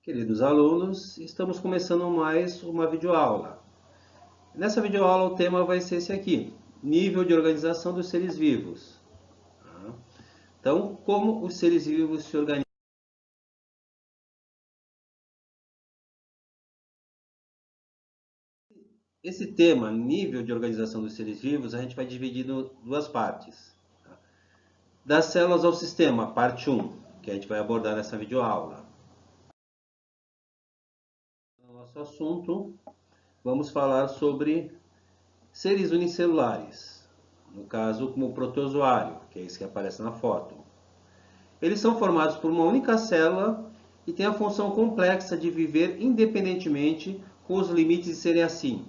Queridos alunos, estamos começando mais uma videoaula. Nessa videoaula o tema vai ser esse aqui, nível de organização dos seres vivos. Tá? Então, como os seres vivos se organizam? Esse tema, nível de organização dos seres vivos, a gente vai dividir em duas partes. Tá? Das células ao sistema, parte 1, que a gente vai abordar nessa videoaula. No nosso assunto, vamos falar sobre seres unicelulares, no caso como o protozoário, que é esse que aparece na foto. Eles são formados por uma única célula e têm a função complexa de viver independentemente, com os limites de serem assim.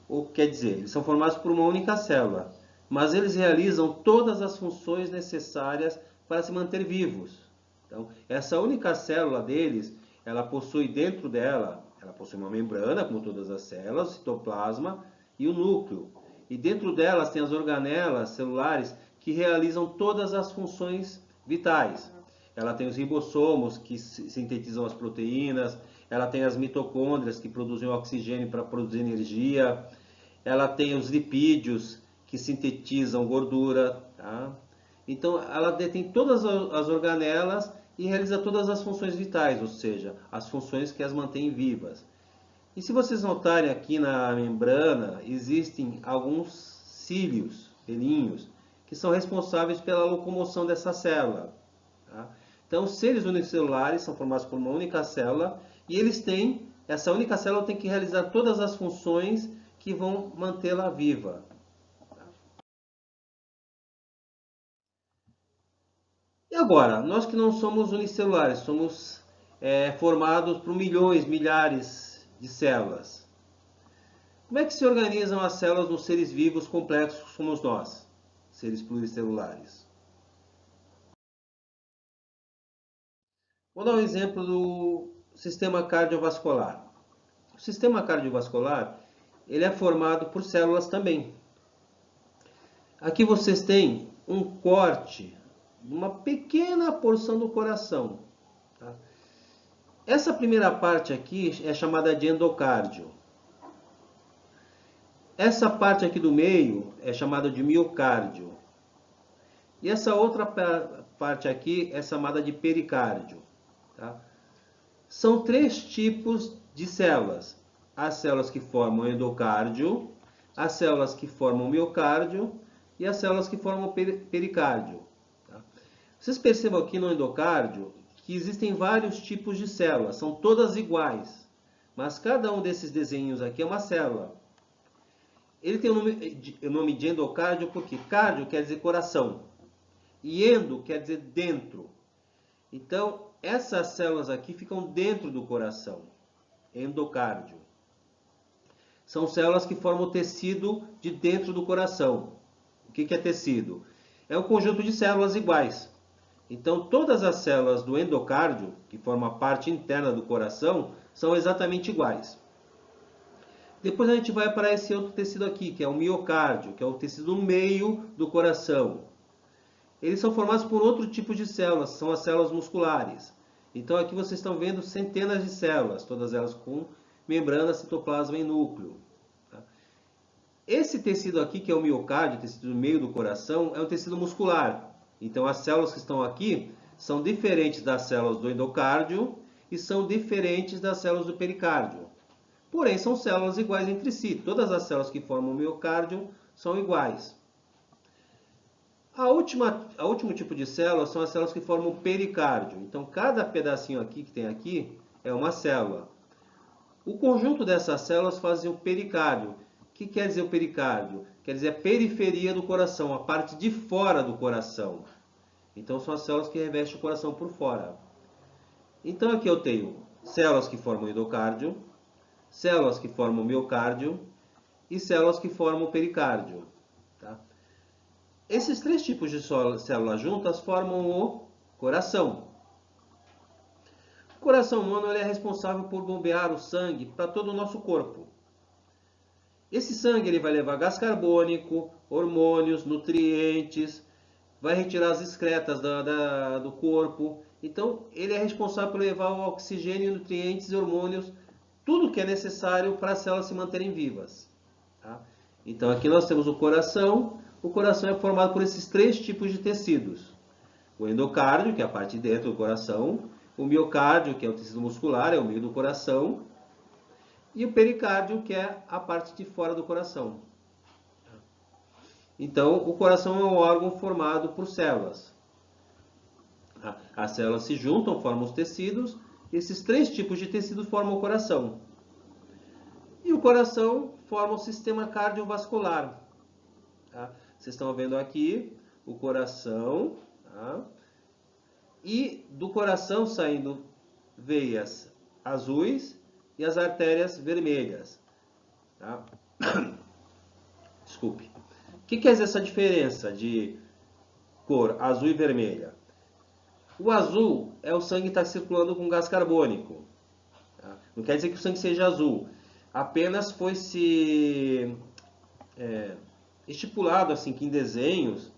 Ou quer dizer, eles são formados por uma única célula, mas eles realizam todas as funções necessárias para se manter vivos. Então, essa única célula deles, ela possui dentro dela, ela possui uma membrana, como todas as células, o citoplasma e o núcleo. E dentro delas tem as organelas celulares que realizam todas as funções vitais. Ela tem os ribossomos que sintetizam as proteínas, ela tem as mitocôndrias que produzem oxigênio para produzir energia, ela tem os lipídios que sintetizam gordura, tá? Então ela detém todas as organelas e realiza todas as funções vitais, ou seja, as funções que as mantêm vivas. E se vocês notarem aqui na membrana, existem alguns cílios, pelinhos, que são responsáveis pela locomoção dessa célula. Tá? Então, os seres unicelulares são formados por uma única célula e essa única célula tem que realizar todas as funções que vão mantê-la viva. E agora, nós que não somos unicelulares, somos formados por milhões, milhares de células. Como é que se organizam as células nos seres vivos complexos que somos nós, seres pluricelulares? Vou dar um exemplo do sistema cardiovascular. O sistema cardiovascular ele é formado por células também. Aqui vocês têm um corte, uma pequena porção do coração. Tá? Essa primeira parte aqui é chamada de endocárdio. Essa parte aqui do meio é chamada de miocárdio. E essa outra parte aqui é chamada de pericárdio. Tá? São três tipos de células. As células que formam endocárdio, as células que formam miocárdio e as células que formam pericárdio. Tá? Vocês percebam aqui no endocárdio que existem vários tipos de células, são todas iguais, mas cada um desses desenhos aqui é uma célula. Ele tem o nome de endocárdio porque cardio quer dizer coração e endo quer dizer dentro. Então, essas células aqui ficam dentro do coração, endocárdio. São células que formam o tecido de dentro do coração. O que é tecido? É um conjunto de células iguais. Então, todas as células do endocárdio, que formam a parte interna do coração, são exatamente iguais. Depois a gente vai para esse outro tecido aqui, que é o miocárdio, que é o tecido no meio do coração. Eles são formados por outro tipo de células, são as células musculares. Então aqui vocês estão vendo centenas de células, todas elas com membrana, citoplasma e núcleo. Tá? Esse tecido aqui, que é o miocárdio, o tecido no meio do coração, é um tecido muscular. Então as células que estão aqui são diferentes das células do endocárdio e são diferentes das células do pericárdio. Porém, são células iguais entre si. Todas as células que formam o miocárdio são iguais. O último tipo de célula são as células que formam o pericárdio. Então, cada pedacinho aqui que tem aqui é uma célula. O conjunto dessas células fazem o pericárdio. O que quer dizer o pericárdio? Quer dizer a periferia do coração, a parte de fora do coração. Então, são as células que revestem o coração por fora. Então, aqui eu tenho células que formam o endocárdio, células que formam o miocárdio e células que formam o pericárdio. Tá? Esses três tipos de células juntas formam o coração. O coração humano é responsável por bombear o sangue para todo o nosso corpo. Esse sangue ele vai levar gás carbônico, hormônios, nutrientes, vai retirar as excretas do corpo Então, ele é responsável por levar o oxigênio, nutrientes e hormônios, tudo que é necessário para as células se manterem vivas. Tá? Então, aqui nós temos o coração. O coração é formado por esses três tipos de tecidos. O endocárdio, que é a parte de dentro do coração. O miocárdio, que é o tecido muscular, é o meio do coração. E o pericárdio, que é a parte de fora do coração. Então, o coração é um órgão formado por células. As células se juntam, formam os tecidos. Esses três tipos de tecido formam o coração. E o coração forma o sistema cardiovascular. Tá? Vocês estão vendo aqui o coração. Tá? E do coração saindo veias azuis e as artérias vermelhas. Tá? Desculpe. O que quer dizer essa diferença de cor azul e vermelha? O azul é o sangue que está circulando com gás carbônico. Tá? Não quer dizer que o sangue seja azul. Apenas foi estipulado assim que em desenhos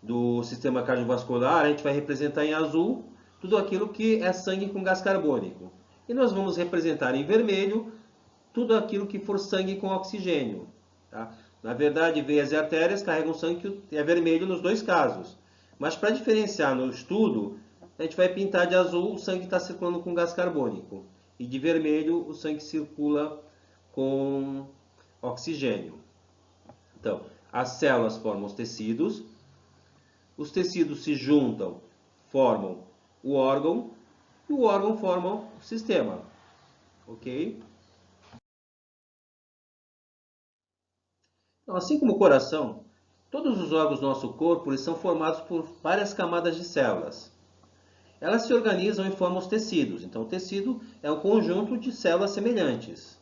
do sistema cardiovascular a gente vai representar em azul tudo aquilo que é sangue com gás carbônico. E nós vamos representar em vermelho tudo aquilo que for sangue com oxigênio. Tá? Na verdade, veias e artérias carregam sangue que é vermelho nos dois casos. Mas para diferenciar no estudo, a gente vai pintar de azul o sangue que está circulando com gás carbônico. E de vermelho o sangue que circula com oxigênio. Então, as células formam os tecidos se juntam, formam o órgão, e o órgão forma o sistema. Ok? Então, assim como o coração, todos os órgãos do nosso corpo eles são formados por várias camadas de células. Elas se organizam e formam os tecidos. Então, o tecido é um conjunto de células semelhantes.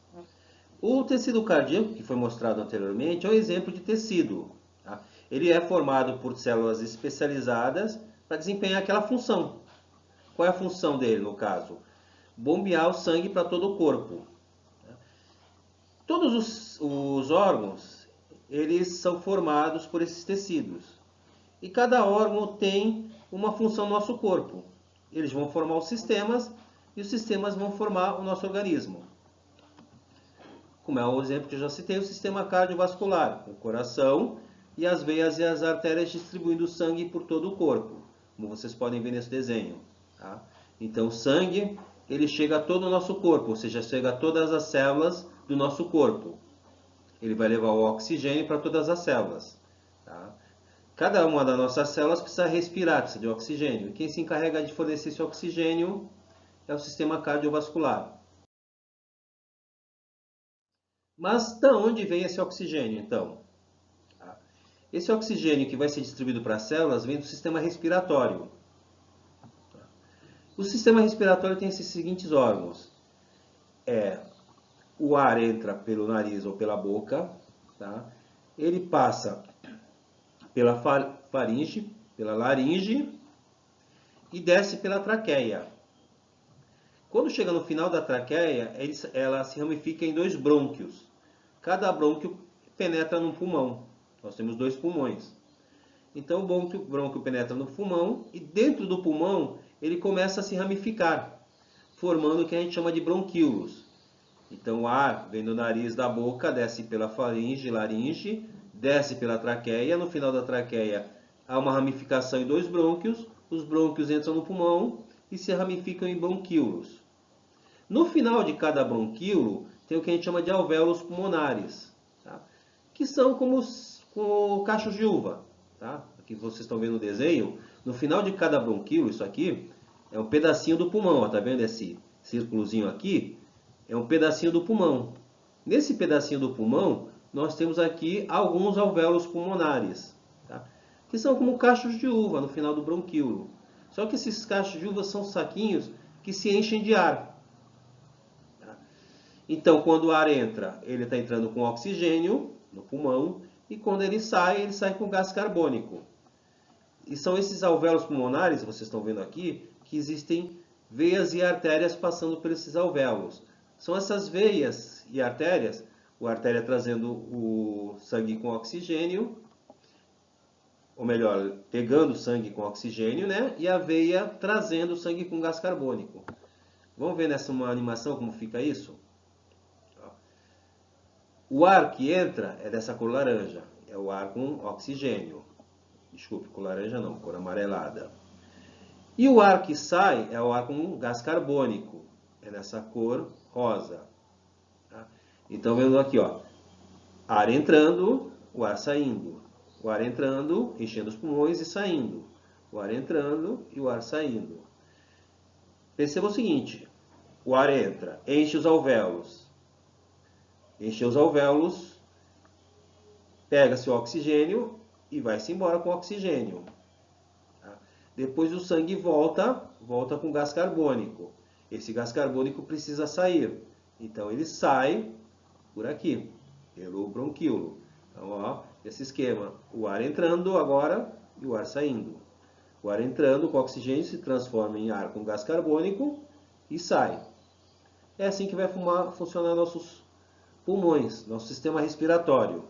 O tecido cardíaco, que foi mostrado anteriormente, é um exemplo de tecido. Tá? Ele é formado por células especializadas para desempenhar aquela função. Qual é a função dele, no caso? Bombear o sangue para todo o corpo. Todos os órgãos, eles são formados por esses tecidos. E cada órgão tem uma função no nosso corpo. Eles vão formar os sistemas e os sistemas vão formar o nosso organismo. Como é o exemplo que eu já citei, o sistema cardiovascular, o coração e as veias e as artérias distribuindo sangue por todo o corpo, como vocês podem ver nesse desenho. Tá? Então, o sangue ele chega a todo o nosso corpo, ou seja, chega a todas as células do nosso corpo. Ele vai levar o oxigênio para todas as células. Tá? Cada uma das nossas células precisa respirar, precisa de oxigênio. E quem se encarrega de fornecer esse oxigênio é o sistema cardiovascular. Mas de onde vem esse oxigênio, então? Esse oxigênio que vai ser distribuído para as células vem do sistema respiratório. O sistema respiratório tem esses seguintes órgãos. O ar entra pelo nariz ou pela boca. Tá? Ele passa pela faringe, pela laringe e desce pela traqueia. Quando chega no final da traqueia, ela se ramifica em dois brônquios. Cada brônquio penetra num pulmão. Nós temos dois pulmões. Então o brônquio penetra no pulmão e dentro do pulmão ele começa a se ramificar, formando o que a gente chama de bronquíolos. Então o ar vem do nariz, da boca, desce pela faringe, laringe, desce pela traqueia. No final da traqueia há uma ramificação em dois brônquios. Os brônquios entram no pulmão e se ramificam em bronquíolos. No final de cada bronquíolo tem o que a gente chama de alvéolos pulmonares, tá? Que são como cachos de uva. Tá? Aqui vocês estão vendo o desenho. No final de cada bronquíolo, isso aqui é um pedacinho do pulmão. Está vendo esse círculozinho aqui? É um pedacinho do pulmão. Nesse pedacinho do pulmão, nós temos aqui alguns alvéolos pulmonares, tá? Que são como cachos de uva no final do bronquíolo. Só que esses cachos de uva são saquinhos que se enchem de ar. Tá? Então, quando o ar entra, ele está entrando com oxigênio no pulmão, e quando ele sai com gás carbônico. E são esses alvéolos pulmonares, vocês estão vendo aqui, que existem veias e artérias passando por esses alvéolos. São essas veias e artérias, a artéria trazendo o sangue com oxigênio, ou melhor, pegando sangue com oxigênio, né? E a veia trazendo sangue com gás carbônico. Vamos ver nessa uma animação como fica isso? O ar que entra é dessa cor laranja, é o ar com oxigênio. Desculpe, cor laranja não, cor amarelada. E o ar que sai é o ar com gás carbônico, é nessa cor rosa. Tá? Então, vendo aqui, ó, ar entrando, o ar saindo. O ar entrando, enchendo os pulmões e saindo. O ar entrando e o ar saindo. Perceba o seguinte, o ar entra, enche os alvéolos. Enche os alvéolos, pega-se o oxigênio e vai-se embora com o oxigênio. Tá? Depois o sangue volta com gás carbônico. Esse gás carbônico precisa sair. Então ele sai por aqui, pelo bronquíolo. Então, ó, esse esquema. O ar entrando agora e o ar saindo. O ar entrando com oxigênio se transforma em ar com gás carbônico e sai. É assim que vai funcionar nossos pulmões, nosso sistema respiratório.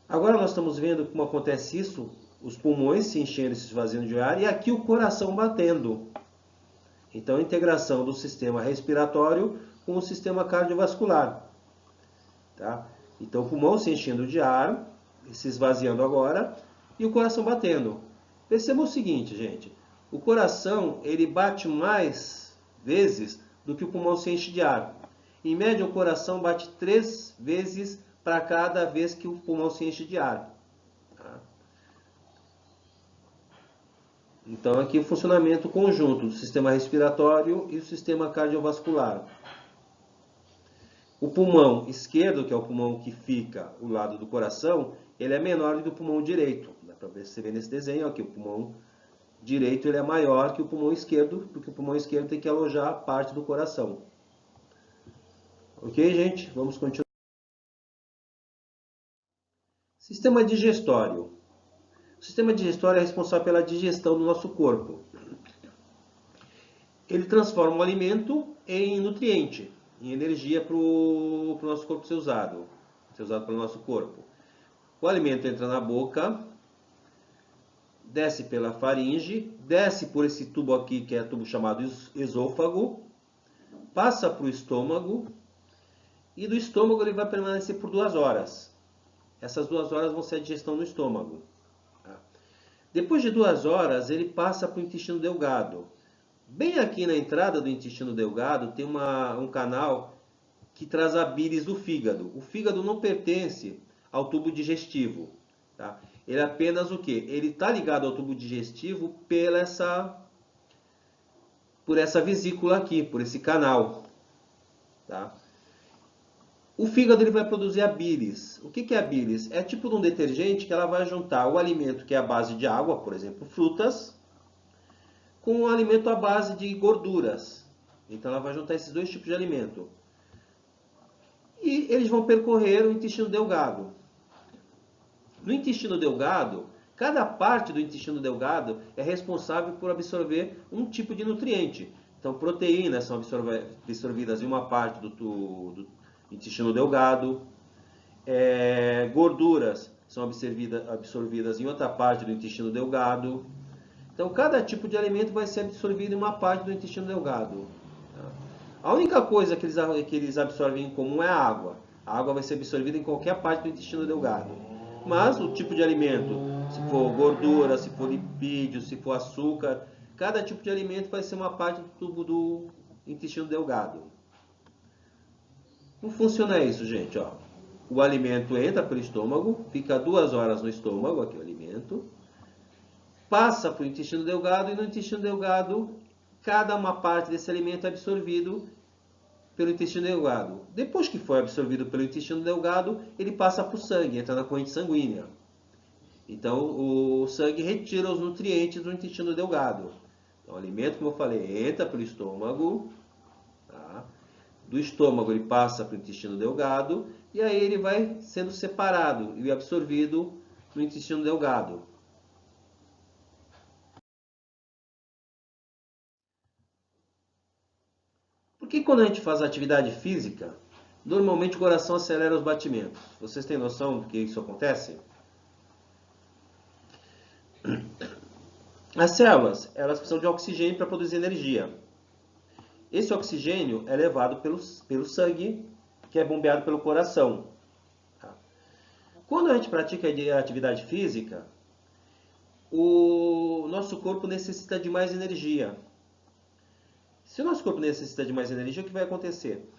Agora nós estamos vendo como acontece isso, os pulmões se enchendo e se esvaziando de ar, e aqui o coração batendo. Então, a integração do sistema respiratório com o sistema cardiovascular. Tá? Então, o pulmão se enchendo de ar, se esvaziando agora, e o coração batendo. Perceba o seguinte, gente. O coração, ele bate mais vezes do que o pulmão se enche de ar. Em média, o coração bate 3 vezes para cada vez que o pulmão se enche de ar. Tá? Então, aqui o funcionamento conjunto do sistema respiratório e o sistema cardiovascular. O pulmão esquerdo, que é o pulmão que fica ao lado do coração, ele é menor do que o pulmão direito. Dá para você ver nesse desenho aqui, o pulmão direito ele é maior que o pulmão esquerdo, porque o pulmão esquerdo tem que alojar parte do coração. Ok, gente? Vamos continuar. Sistema digestório. O sistema digestório é responsável pela digestão do nosso corpo. Ele transforma o alimento em nutriente, em energia para o nosso corpo ser usado pelo nosso corpo. O alimento entra na boca, desce pela faringe, desce por esse tubo aqui, que é o tubo chamado esôfago, passa para o estômago, e do estômago ele vai permanecer por 2 horas. Essas 2 horas vão ser a digestão no estômago. Tá? Depois de 2 horas, ele passa para o intestino delgado. Bem aqui na entrada do intestino delgado tem um canal que traz a bile do fígado. O fígado não pertence ao tubo digestivo. Tá? Ele é apenas o quê? Ele está ligado ao tubo digestivo por essa vesícula aqui, por esse canal. Tá? O fígado ele vai produzir a bilis. O que é a bilis? É tipo de um detergente que ela vai juntar o alimento que é a base de água, por exemplo, frutas, com um alimento à base de gorduras. Então ela vai juntar esses 2 tipos de alimento. E eles vão percorrer o intestino delgado. No intestino delgado, cada parte do intestino delgado é responsável por absorver um tipo de nutriente. Então, proteínas são absorvidas em uma parte do intestino delgado, gorduras são absorvidas em outra parte do intestino delgado. Então, cada tipo de alimento vai ser absorvido em uma parte do intestino delgado. A única coisa que eles absorvem em comum é a água. A água vai ser absorvida em qualquer parte do intestino delgado. Mas o tipo de alimento, se for gordura, se for lipídio, se for açúcar, cada tipo de alimento vai ser uma parte do tubo do intestino delgado. Como funciona isso, gente? Ó, o alimento entra pelo estômago, fica 2 horas no estômago, aqui o alimento, passa para o intestino delgado e no intestino delgado, cada uma parte desse alimento é absorvido pelo intestino delgado. Depois que foi absorvido pelo intestino delgado, ele passa para o sangue, entra na corrente sanguínea. Então, o sangue retira os nutrientes do intestino delgado. Então, o alimento, como eu falei, entra pelo estômago. Tá? Do estômago, ele passa para o intestino delgado. E aí ele vai sendo separado e absorvido no intestino delgado. Porque quando a gente faz atividade física, Normalmente o coração acelera os batimentos. Vocês têm noção do que isso acontece? As células, elas precisam de oxigênio para produzir energia. Esse oxigênio é levado pelo sangue, que é bombeado pelo coração. Tá? Quando a gente pratica atividade física, o nosso corpo necessita de mais energia. Se o nosso corpo necessita de mais energia, o que vai acontecer?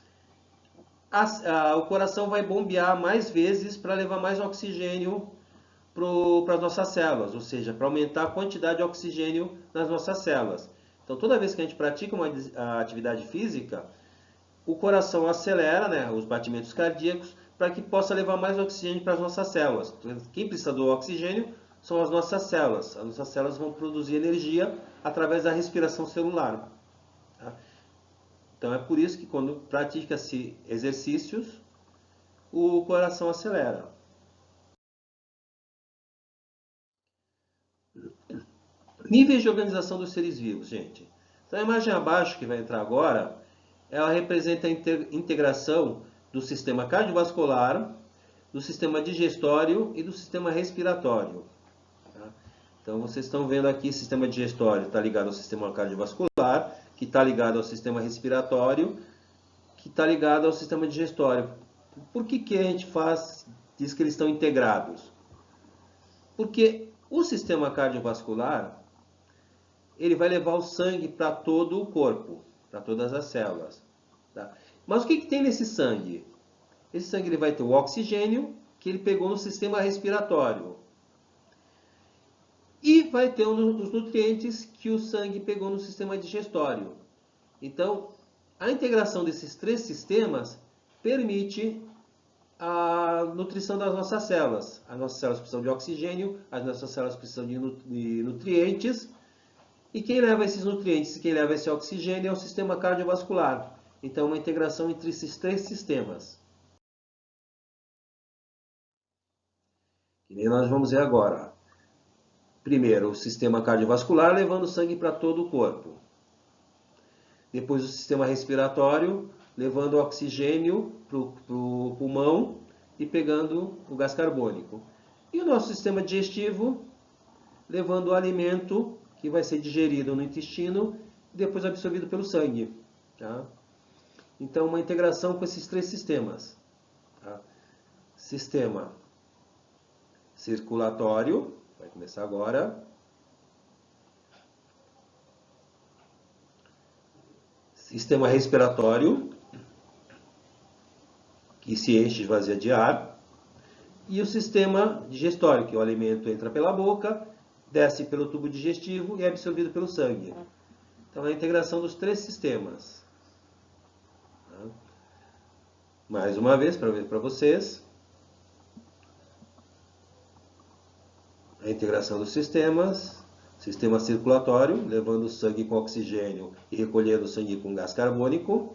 O coração vai bombear mais vezes para levar mais oxigênio para as nossas células, ou seja, para aumentar a quantidade de oxigênio nas nossas células. Então, toda vez que a gente pratica uma atividade física, o coração acelera, né, os batimentos cardíacos para que possa levar mais oxigênio para as nossas células. Quem precisa do oxigênio são as nossas células. As nossas células vão produzir energia através da respiração celular. Tá? Então, é por isso que quando pratica-se exercícios, o coração acelera. Níveis de organização dos seres vivos, gente. Então, a imagem abaixo, que vai entrar agora, ela representa a integração do sistema cardiovascular, do sistema digestório e do sistema respiratório. Tá? Então, vocês estão vendo aqui o sistema digestório está ligado ao sistema cardiovascular, que está ligado ao sistema respiratório, que está ligado ao sistema digestório. Por que a gente diz que eles estão integrados? Porque o sistema cardiovascular ele vai levar o sangue para todo o corpo, para todas as células. Tá? Mas o que tem nesse sangue? Esse sangue ele vai ter o oxigênio que ele pegou no sistema respiratório. E vai ter os nutrientes que o sangue pegou no sistema digestório. Então, a integração desses três sistemas permite a nutrição das nossas células. As nossas células precisam de oxigênio, as nossas células precisam de nutrientes. E quem leva esses nutrientes e quem leva esse oxigênio é o sistema cardiovascular. Então, uma integração entre esses três sistemas. Que nem nós vamos ver agora. Primeiro, o sistema cardiovascular levando sangue para todo o corpo. Depois, o sistema respiratório levando oxigênio para o pulmão e pegando o gás carbônico. E o nosso sistema digestivo levando o alimento que vai ser digerido no intestino e depois absorvido pelo sangue. Tá? Então, uma integração com esses três sistemas. Tá? Sistema circulatório, vai começar agora. Sistema respiratório, que se enche e esvazia de ar. E o sistema digestório, que o alimento entra pela boca, desce pelo tubo digestivo e é absorvido pelo sangue. Então, é a integração dos três sistemas. Tá? Mais uma vez, para ver para vocês. A integração dos sistemas. Sistema circulatório, levando o sangue com oxigênio e recolhendo o sangue com gás carbônico.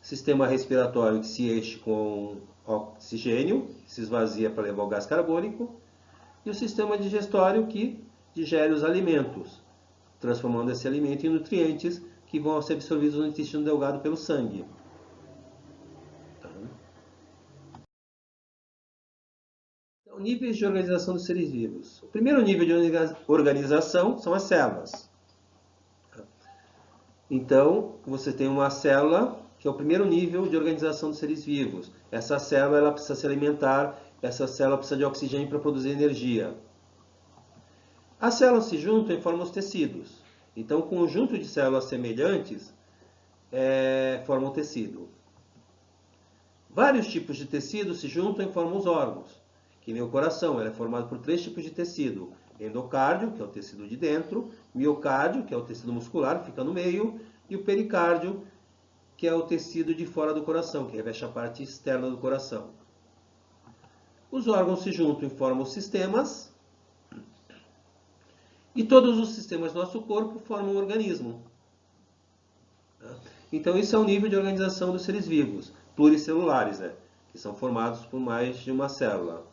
Sistema respiratório, que se enche com oxigênio, se esvazia para levar o gás carbônico. E o sistema digestório, que digere os alimentos, transformando esse alimento em nutrientes que vão ser absorvidos no intestino delgado pelo sangue. Tá? Então, níveis de organização dos seres vivos. O primeiro nível de organização são as células. Então, você tem uma célula, que é o primeiro nível de organização dos seres vivos. Essa célula ela precisa se alimentar, essa célula precisa de oxigênio para produzir energia. As células se juntam e formam os tecidos. Então, um conjunto de células semelhantes formam o tecido. Vários tipos de tecido se juntam e formam os órgãos. Que nem o coração, ele é formado por 3 tipos de tecido. Endocárdio, que é o tecido de dentro, miocárdio, que é o tecido muscular, que fica no meio, e o pericárdio, que é o tecido de fora do coração, que reveste a parte externa do coração. Os órgãos se juntam e formam os sistemas. E todos os sistemas do nosso corpo formam um organismo. Então, isso é o nível de organização dos seres vivos, pluricelulares, né? Que são formados por mais de uma célula.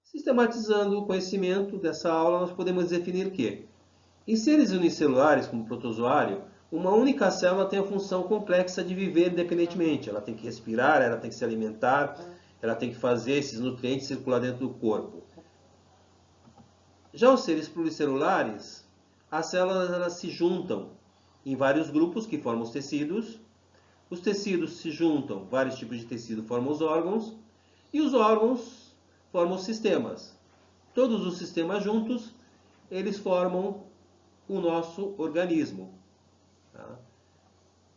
Sistematizando o conhecimento dessa aula, nós podemos definir que, em seres unicelulares, como o protozoário, uma única célula tem a função complexa de viver independentemente. Ela tem que respirar, ela tem que se alimentar, ela tem que fazer esses nutrientes circular dentro do corpo. Já os seres pluricelulares, as células elas se juntam em vários grupos que formam os tecidos se juntam, vários tipos de tecido formam os órgãos, e os órgãos formam os sistemas. Todos os sistemas juntos, eles formam o nosso organismo. Tá?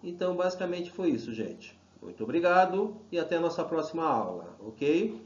Então, basicamente foi isso, gente. Muito obrigado e até a nossa próxima aula, ok?